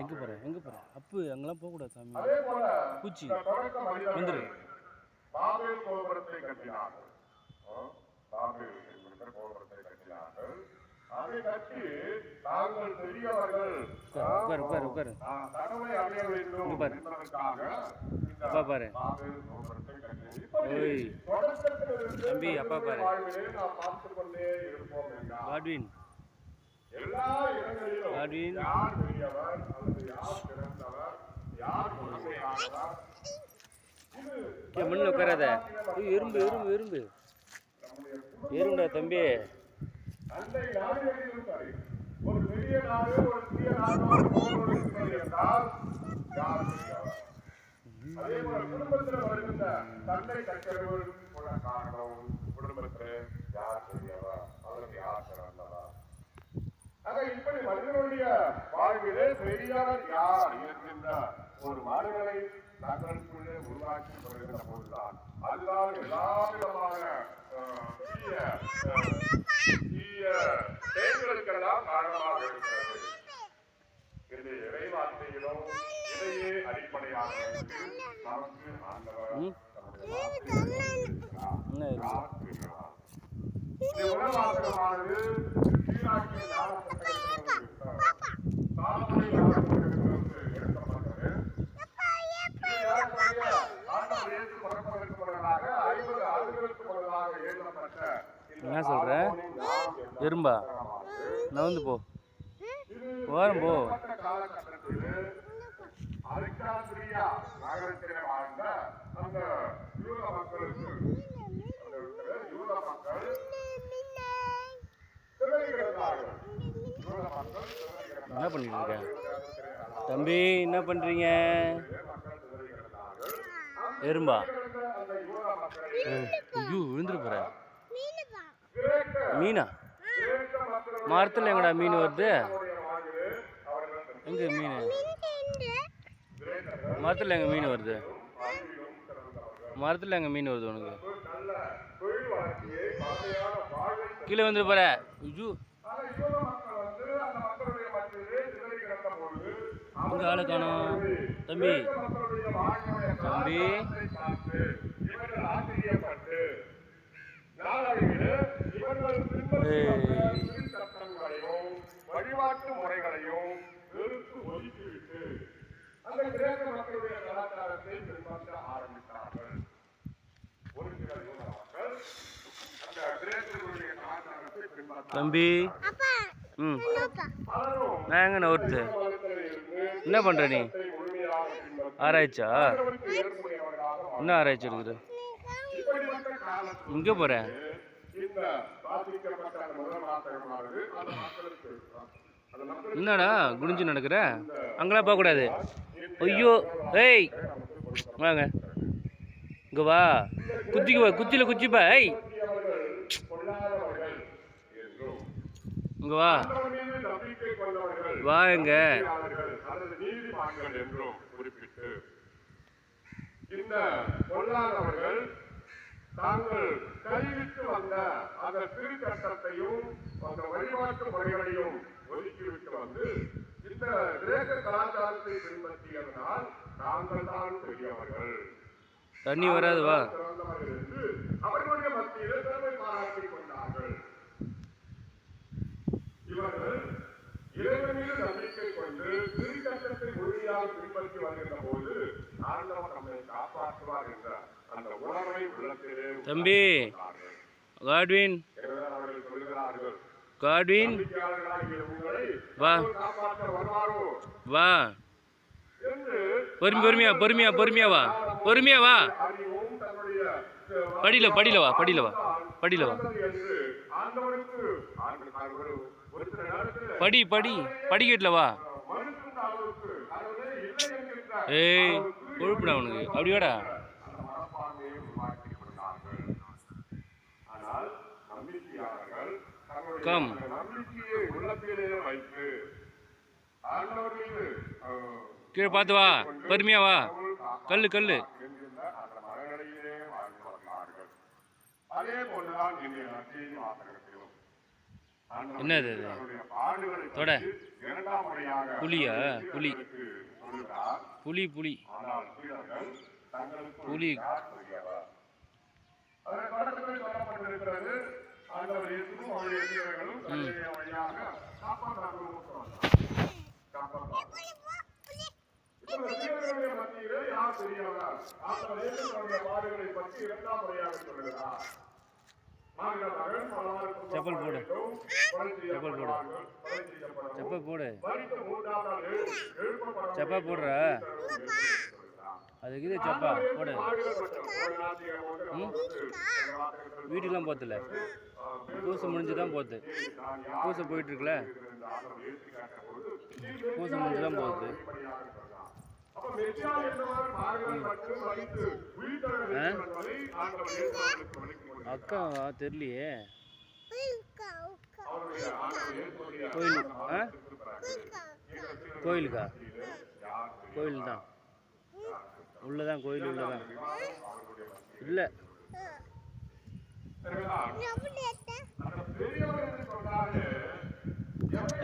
எங்கே போகிறேன் அப்பு அங்கெல்லாம் போகக்கூடாது சாமி. பூச்சி வந்துரு. பாபேல் கோபுரத்தை கட்டினார்கள். பாபேல் என்கிற கோபுரத்தை கட்டினார்கள். அதை கட்டி தாங்கள் பெரியவர்கள் தகவலை அடைய வேண்டும் என்பதற்காக பாரு தம்பி அப்பா பாரு நாம் பார்த்துக் கொண்டே இருப்போம் என்றால் காட்வின் எல்லா இடங்களிலும் யார் பெரியவர் அல்லது யார் சிறந்தவர் யார் முழுமையானவர் மண்ணில் உட்காராத. எறும்பு எறும்பு எறும்பு எறும்புடா தம்பி. அண்டை நாடுகளிலும் சரி, ஒரு பெரிய நாடு ஒரு சிறிய நாடு என்றால் யார் பெரியவர்? அதே போல குடும்பத்தில் வருகின்ற தந்தை தக்கர்கள் காரணம் குடும்பத்தில் யார் பெரியவர் அல்லது யார் சிறந்தவர்? ஆக இப்படி மனிதனுடைய வாழ்விலே பெரியவர் யார் என்கின்ற ஒரு மனிதனை தங்களுக்குள்ளே உருவாக்கி வருகின்ற போதுதான் அதுதான் எல்லா விதமான தீய செயல்களுக்கெல்லாம் காரணமாக இருக்கிறது. இது இறைவார்த்தையிலும் இதையே அடிப்படையாக நமக்கு ஆண்டவர் உலகமானது சீராக்கிய எடுக்கப்பட்டது. என்ன சொல்ற எறும்பா நவந்து போ வாரம் போ. என்ன பண்ணிட்டு இருக்க தம்பி? என்ன பண்றீங்க? எறும்பா ஐயோ விழுந்துட்டு போற. மீனா மரத்தில் எங்கடா மீன் வருது? எங்க மீன் மரத்தில் எங்க மீன் வருது? மரத்தில் எங்க மீன் வருது உனக்கு? கீழே வந்துட்டு போற. ஐயோ உங்க ஆளை காணோம் தம்பி. தம்பி வழிபாட்டு முறைகளையும் வெறுத்து ஒதுக்கிவிட்டு அந்த கிரேக்க மக்களுடைய கலாச்சாரத்தை பின்பற்ற ஆரம்பித்தார்கள். ஒரு சில யூத மக்கள் அந்த கிரேக்கர்களுடைய கலாச்சாரத்தை பின்பற்ற தம்பி நான் எங்க நோட்டு என்ன பண்ற நீ? ஆராய்ச்சா என்ன ஆராய்ச்சி இருக்குது? இங்க போற என்னடா குனிஞ்சு நடக்கிற? அங்கெல்லாம் போக கூடாது. ஐயோ ஏய் வாங்க இங்க வா. குத்திக்கு வா, குத்தியில குச்சிப்பா. ஏய் இங்க வா வா. எங்க இந்த பொல்லாதவர்கள் தாங்கள் கைவிட்டு வந்த அந்த திருச்சட்டத்தையும் அந்த வழிபாட்டு முறைகளையும் ஒதுக்கிவிட்டு வந்து இந்த கிரேக்க கலாச்சாரத்தை பின்பற்றியதனால் தாங்கள் தான் பெரியவர்கள், தண்ணி வராது வா என்று அவர்களுடைய மத்தியில் பெருமை பாராட்டிக் கொண்டார்கள். இவர்கள் இறைவன் மீது நம்பிக்கை கொண்டு திருச்சட்டத்தை முழுமையாக பின்பற்றி வருகின்ற போது ஆண்டவர் நம்மை காப்பாற்றுவார் என்ற அந்த உணர்வை உள்ளத்திலே தம்பி காட்வின் காட்வின் வா வா. பொறுமையா பொறுமையா பொறுமையா வா, பொறுமையா வா. படியில படியில வா, படியில வா, படியில வா. படி படி படிக்கட்டுல வா. ஏய் கொழுப்புடா உனக்கு. அப்படியோடா கம் கீழே பார்த்து வா, பொறுமையா வா. கல்லு கல்லு. என்னது தொட இரண்டாம் முறையாக புலியா? புலி சொல்லுகிறார். புலி புலி ஆனால் சீடர்கள் தங்களுக்கு புலி. யார் பெரியவர்? அதன் தொடக்கத்தில் சொல்லப்பட்டிருக்கிறது, ஆண்டவர் இயேசுவும் அவருடைய சீடர்களும் கலிலேயா வழியாக காப்பாற்றார்களுக்கு வந்தார். இப்ப சீடர்களுடைய மத்தியிலே யார் பெரியவர்? ஆண்டவர் இயேசு தன்னுடைய பாடுகளை பற்றி இரண்டாம் முறையாக சொல்லுகிறார். செப்பல் போடு, செப்பல் போடு, செப்பல் போடு, செப்பா போடுற அதுக்கு இது செப்பா போடு. வீட்டுக்கெல்லாம் போத்துல பூசை முடிஞ்சு தான் போகுது. பூசை போயிட்டுருக்குல்ல, பூசை முடிஞ்சு தான் போகுது. அக்கா தெரியலையே. கோயில் கோயிலுக்கா? கோயில் தான் உள்ளதான், கோயில் உள்ளதான் இல்லை.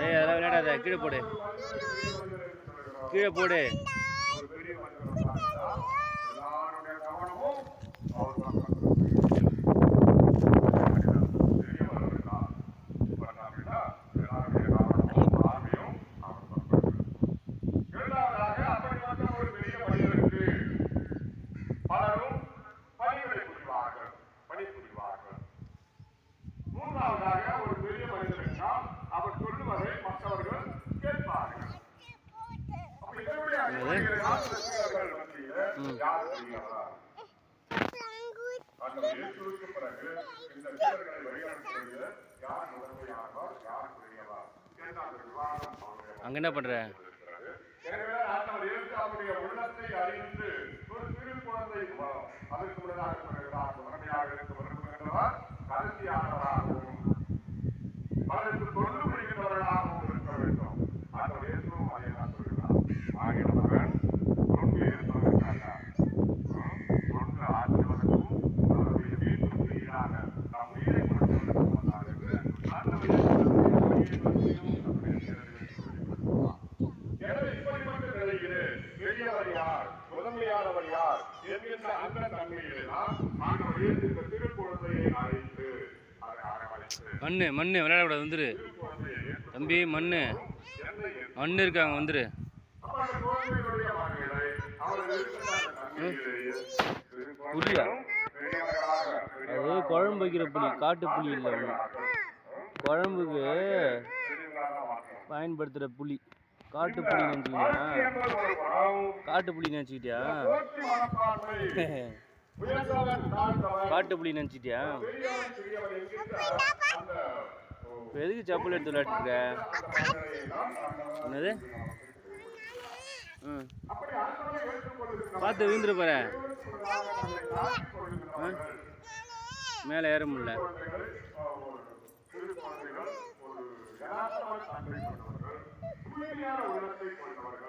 ஏய் அதெல்லாம் விளையாடாத, கீழே போடு, கீழே போடு. அங்க என்ன பண்ற? மண்ணு மண்ணு விளையாடக்கூடாது, வந்துரு தம்பி. மண்ணு மண்ணு இருக்காங்க, வந்துரு. புலியா? அது குழம்பு வைக்கிற புலி, காட்டு புலி இல்லை. குழம்புக்கு பயன்படுத்துகிற புலி காட்டு புலி நினச்சிக்கிட்டியா? காட்டு புலி நினச்சிக்கிட்டியா? காட்டு புலி நினச்சிட்டியா? இப்போ எதுக்கு செப்பல் எடுத்து விளையாட்டுருக்க? என்னது? பார்த்து விழுந்துரு பாரு, மேலே ஏற முடியல.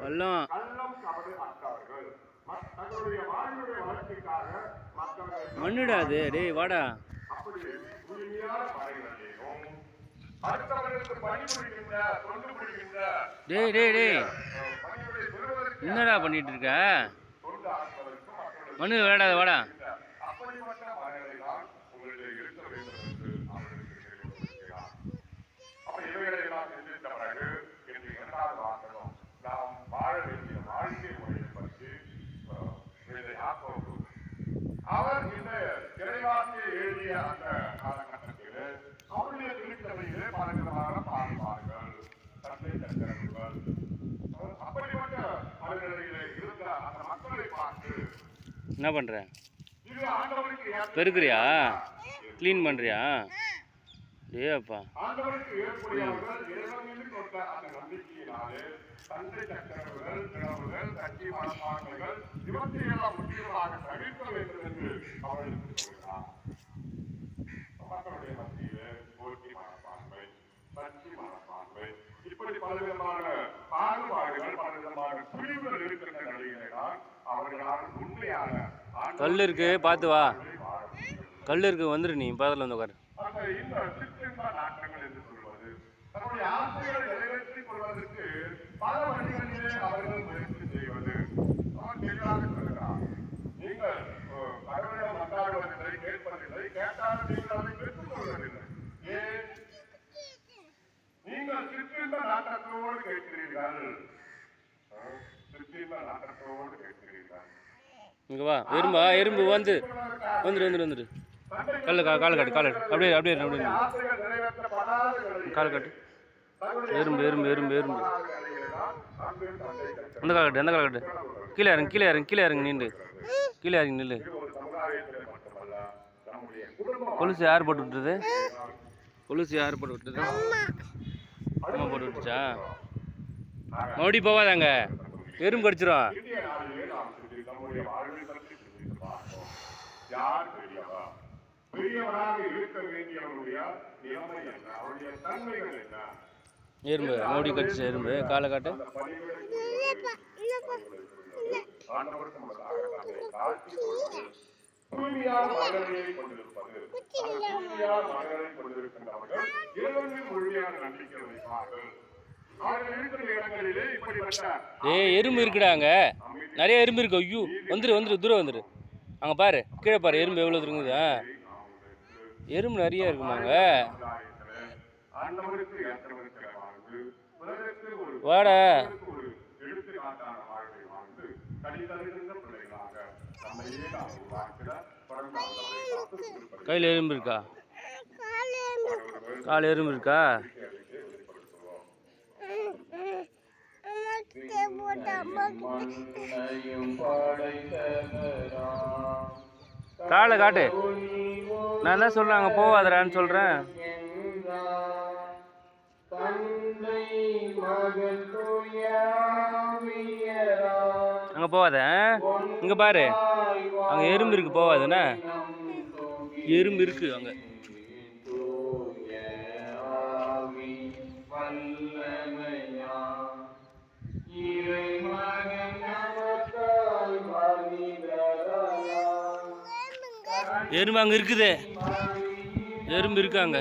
பள்ளம் மண்ணுடா அது. டேய் வாடா. டேய் டேய் டேய், என்னடா பண்ணிட்டு இருக்க? மண்ணு விளையாடாத, வாடா. அவர் இந்த இறைவாசியை எழுதிய அந்த காலகட்டத்தில் அவருடைய திருச்சபையிலே பலவிதமான பாடுபாடுகள், சண்டை சச்சரவுகள், அப்படிப்பட்ட அவர்களிலே இருந்த அந்த மக்களை பார்த்து என்ன பண்ற? இது ஆண்டவருக்கு பெருக்குறியா? கிளீன் பண்றியா? ஏப்பா ஆண்டவருக்கு ஏற்புடையவர்கள் இறைவனில் கொண்ட அந்த நம்பிக்கையினாலே சண்டை சச்சரவுகள், பிளவுகள், கட்சி மனப்பான்மைகள் இவற்றையெல்லாம் முக்கியமாக தவிர்க்க வேண்டும் என்று அவர்களுக்கு சொல்கிறார். மக்களுடைய மத்தியிலே போட்டி மனப்பான்மை, கட்சி மனப்பான்மை, இப்படி பலவிதமான பாகுபாடுகள், பலவிதமான பிரிவுகள் இருக்கின்ற நிலையிலே தான் அவர்களால் உண்மையான கல் இருக்கு, பார்த்து வா. கல் இருக்கு, வந்துரு. நீ பக்கத்தில் வந்து உட்காரு. இந்த சிற்றின்ப நாட்டங்கள் என்று சொல்வது தன்னுடைய ஆசைகளை நிறைவேற்றிக் கொள்வதற்கு பல வழிகளிலே அவர்கள் முயற்சி செய்வது அவர் தெளிவாக சொல்கிறார். நீங்கள் கடவுளிடம் மன்றாடுவதில்லை, கேட்பதில்லை, கேட்டாலும் நீங்கள் அதை பெற்றுக் கொள்வதில்லை. ஏன்? நீங்கள் சிற்றின்ப நாட்டத்தோடு கேட்கிறீர்கள். சிற்றின்ப நாட்டத்தோடு கேட்கிறீர்கள். இங்க வா, எறும்பா, எறும்பு வந்துரு காலை காட்டு அப்படியே அப்படியே அப்படியே காலை காட்டு. எறும்பு எறும்பு எறும்பு எறும்பு அந்த காலை காட்டு கீழே இறங்கு நின்று கீழே இறங்கி நில்லு. கொலுசு யார் போட்டு விட்டுறது? கொலுசு யார் போட்டு விட்டுறது? அம்மா போட்டு விட்டுச்சா? மறுபடியும் போவாதாங்க, எறும்பு கடிச்சிரும். எறும்பு மறுபடியும் கடிச்சு எறும்பு காலை காட்டு. எறும்பு இருக்குடா, அங்க நிறைய எறும்பு இருக்கு. ஐயோ வந்துரு தூரம் வந்துரு. அங்க பாரு, கீழே பாரு, எறும்பு எவ்வளவு இருக்குது. எறும்பு நிறைய இருக்குமாங்க. வாடா, கையில் எறும்பு இருக்கா? கால் எறும்பு இருக்கா? காலை காட்டு. நான் தான் சொல்றேன், அங்க போவாதடான்னு சொல்றேன். அங்க போவாத, இங்க பாரு, அங்க எறும்பு இருக்கு, போவாதுன்னா எறும்பு இருக்கு அங்க. எறும்பு அங்க இருக்குது, எறும்பு இருக்கு அங்க.